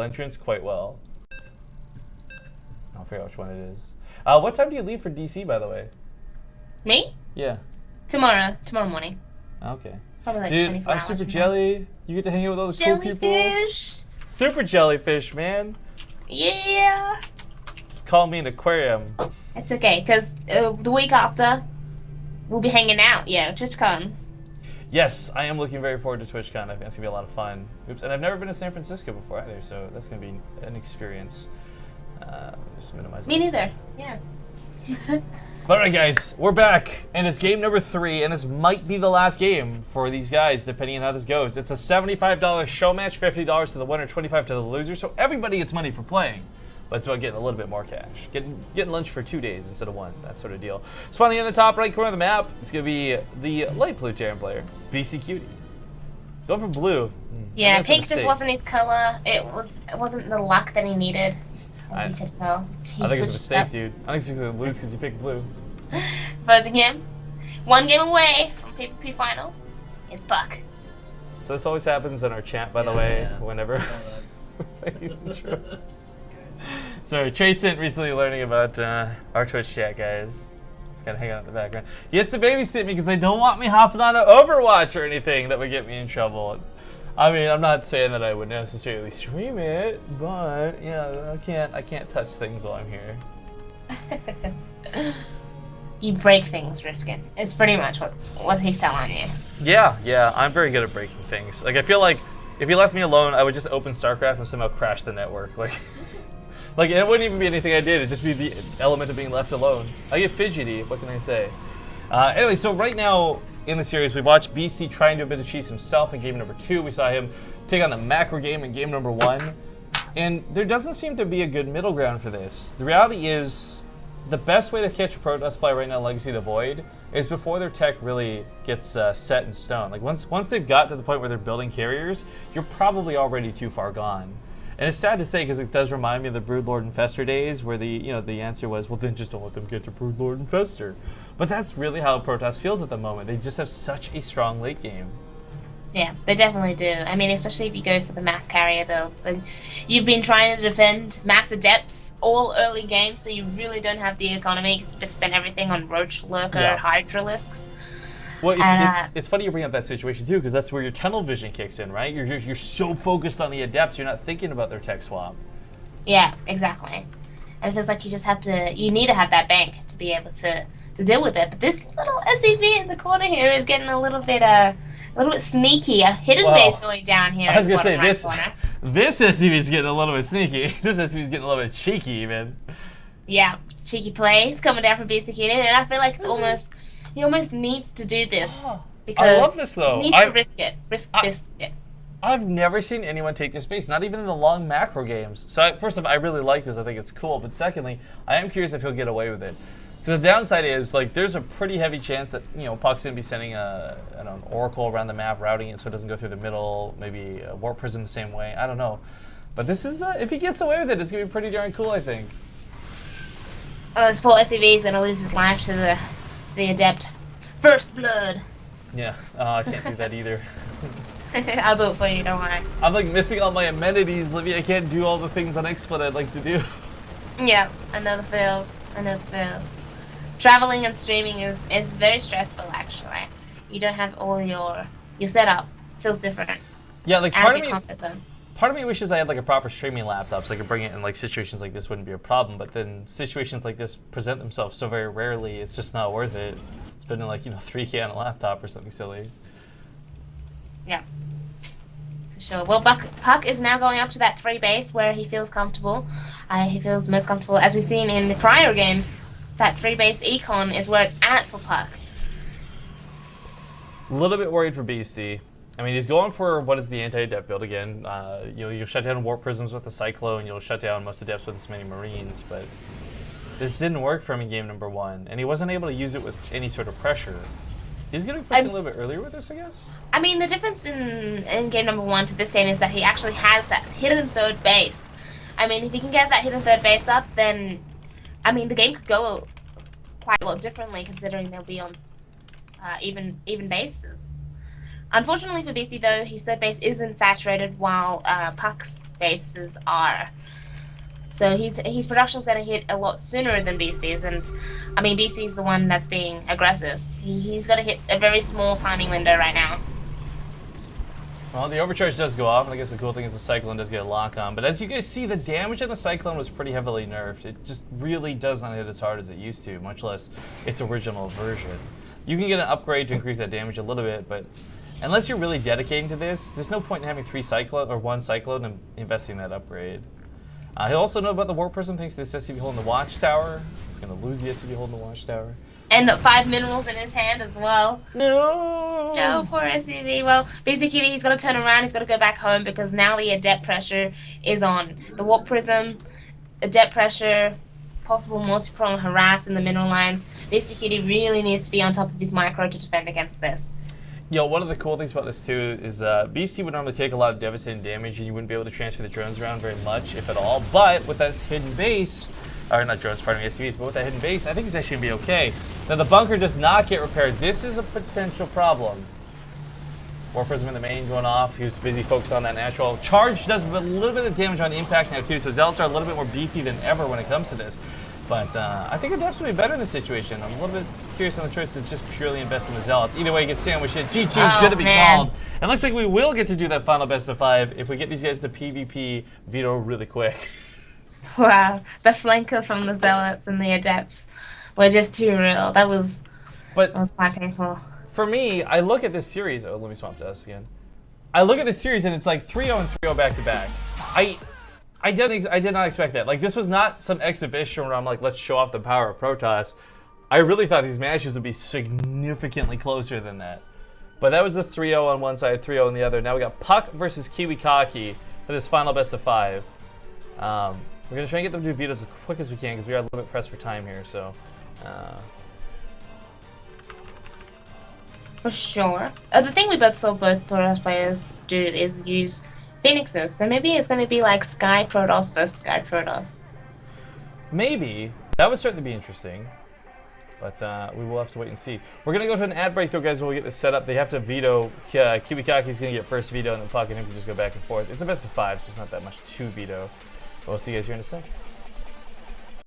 entrance quite well. I'll figure out which one it is. What time do you leave for DC, by the way? Me? Yeah. Tomorrow morning. Okay. Probably like Dude, 24 I'm hours super from jelly. You get to hang out with all the cool people. Jellyfish! Super jellyfish, man. Yeah! Just call me an aquarium. It's okay, because the week after, we'll be hanging out. Yeah, TwitchCon. Yes, I am looking very forward to TwitchCon. I think it's going to be a lot of fun. Oops, and I've never been to San Francisco before either, so that's going to be an experience. Just minimize Me this neither. stuff. Yeah. But alright guys, we're back, and it's game number 3, and this might be the last game for these guys, depending on how this goes. It's a $75 show match, $50 to the winner, $25 to the loser, so everybody gets money for playing. But it's about getting a little bit more cash. Getting lunch for 2 days instead of 1, that sort of deal. Spawning in the top right corner of the map, it's going to be the light blue Terran player, Beastyqt. Going for blue. Yeah, pink just wasn't his color. It wasn't the luck that he needed. As you could tell. I think it's a mistake, dude. I think he's going to lose because he picked blue. Opposing him. 1 game away from PvP finals. It's Puck. So this always happens in our chat, by the way, whenever. Sorry, Trace sent recently learning about our Twitch chat, guys. Just kind of hang out in the background. Yes, they babysit me because they don't want me hopping on an Overwatch or anything that would get me in trouble. I mean, I'm not saying that I would necessarily stream it, but yeah, I can't touch things while I'm here. You break things, Rifkin. It's pretty much what he's telling you. Yeah, I'm very good at breaking things. Like, I feel like if you left me alone, I would just open StarCraft and somehow crash the network. Like, it wouldn't even be anything I did. It'd just be the element of being left alone. I get fidgety. What can I say? Anyway, so right now in the series, we watched BC try and do a bit of cheese himself in game number 2. We saw him take on the macro game in game number 1. And there doesn't seem to be a good middle ground for this. The reality is, the best way to catch a Protoss player right now, Legacy of the Void, is before their tech really gets set in stone. Like once they've got to the point where they're building carriers, you're probably already too far gone. And it's sad to say because it does remind me of the Broodlord Infestor days, where the answer was, well, then just don't let them get to Broodlord Infestor. But that's really how Protoss feels at the moment. They just have such a strong late game. Yeah, they definitely do. I mean, especially if you go for the mass carrier builds, and you've been trying to defend mass adepts all early game, so you really don't have the economy because you just spend everything on Roach, Lurker, Hydralisks. Well, it's funny you bring up that situation too, because that's where your tunnel vision kicks in, right? You're so focused on the adepts, you're not thinking about their tech swap. Yeah, exactly. And it feels like you need to have that bank to be able to deal with it. But this little SCV in the corner here is getting a little bit sneaky. A hidden base going down here. I was gonna say this SCV is getting a little bit sneaky. This SCV is getting a little bit cheeky, man. Yeah, cheeky plays coming down from Beastyqt, and I feel like he almost needs to do this because I love this though. He needs to risk it. I've never seen anyone take this base, not even in the long macro games. So first off, I really like this. I think it's cool. But secondly, I am curious if he'll get away with it. Because the downside is, like, there's a pretty heavy chance that, Puck's going to be sending an Oracle around the map, routing it so it doesn't go through the middle, maybe a Warp Prism the same way. I don't know. But this is, if he gets away with it, it's going to be pretty darn cool, I think. Oh, this poor SCV is going to lose his life to the Adept. First Blood. Yeah, I can't do that either. I'll do it for you, don't worry. I'm, like, missing all my amenities, Livy. I can't do all the things on XSplit I'd like to do. Yeah, I know the feels. Traveling and streaming is very stressful, actually. You don't have all your setup. Feels different. Yeah, like part of me wishes I had like a proper streaming laptop so I could bring it in like situations like this wouldn't be a problem, but then situations like this present themselves so very rarely, it's just not worth it. Spending like, $3K on a laptop or something silly. Yeah. For sure. Well, Puck is now going up to that 3 base where he feels comfortable. He feels most comfortable, as we've seen in the prior games. That 3 base econ is where it's at for Puck. A little bit worried for Beasty. I mean, he's going for what is the anti-adept build again. You'll shut down Warp Prisms with the Cyclone, you'll shut down most adepts with this many Marines, but this didn't work for him in game number 1, and he wasn't able to use it with any sort of pressure. He's going to be pushing a little bit earlier with this, I guess? I mean, the difference in game number 1 to this game is that he actually has that hidden 3rd base. I mean, if he can get that hidden 3rd base up, then I mean, the game could go quite a lot differently considering they'll be on even bases. Unfortunately for Beastie, though, his third base isn't saturated while Puck's bases are. So his production's going to hit a lot sooner than Beastie's, and I mean Beastie's the one that's being aggressive. He's got to hit a very small timing window right now. Well, the overcharge does go off, and I guess the cool thing is the Cyclone does get a lock on. But as you guys see, the damage on the Cyclone was pretty heavily nerfed. It just really does not hit as hard as it used to, much less its original version. You can get an upgrade to increase that damage a little bit, but unless you're really dedicating to this, there's no point in having 3 Cyclone or 1 Cyclone and investing in that upgrade. He'll also know about the Warp Prism thanks to this SCV holding the Watchtower. He's going to lose the SCV holding the Watchtower. And 5 minerals in his hand as well. No! No, poor SCV. Well, basically he's got to turn around, he's got to go back home because now the Adept pressure is on. The Warp Prism, Adept pressure, possible multi-prong harass in the mineral lines. Beastyqt really needs to be on top of his micro to defend against this. Yo, one of the cool things about this too is BC would normally take a lot of devastating damage and you wouldn't be able to transfer the drones around very much, if at all. But with that hidden base, or not drones, pardon me, SCVs, but with that hidden base, I think he's actually going to be okay. Now the bunker does not get repaired. This is a potential problem. War Prism in the main going off. He was busy focused on that natural. Charge does a little bit of damage on impact now too, so Zealots are a little bit more beefy than ever when it comes to this. But I think Adepts would be better in this situation. I'm a little bit curious on the choice to just purely invest in the Zealots. Either way, he gets sandwiched in. GG's good to be called. And looks like we will get to do that final best of 5 if we get these guys to PvP veto really quick. Wow, the flanker from the Zealots and the Adepts were just too real. That was quite painful. For me, I look at this series. Oh, let me swap to us again. I look at this series and it's like 3-0 and 3-0 back to back. I did not expect that. Like, this was not some exhibition where I'm like, let's show off the power of Protoss. I really thought these matches would be significantly closer than that. But that was a 3-0 on one side, 3-0 on the other. Now we got Puck versus Kiwikaki for this final best of 5. We're going to try and get them to do vetoes as quick as we can because we are a little bit pressed for time here. So, For sure. The thing we both saw both Protoss players do is use Phoenixes, so maybe it's going to be like Sky Protoss versus Sky Protoss. Maybe. That would certainly be interesting. But we will have to wait and see. We're going to go to an ad break, though, guys, when we get this set up. They have to veto. Kiwikaki's going to get first veto, and then Puck and him can just go back and forth. It's a best of 5, so it's not that much to veto. But we'll see you guys here in a sec.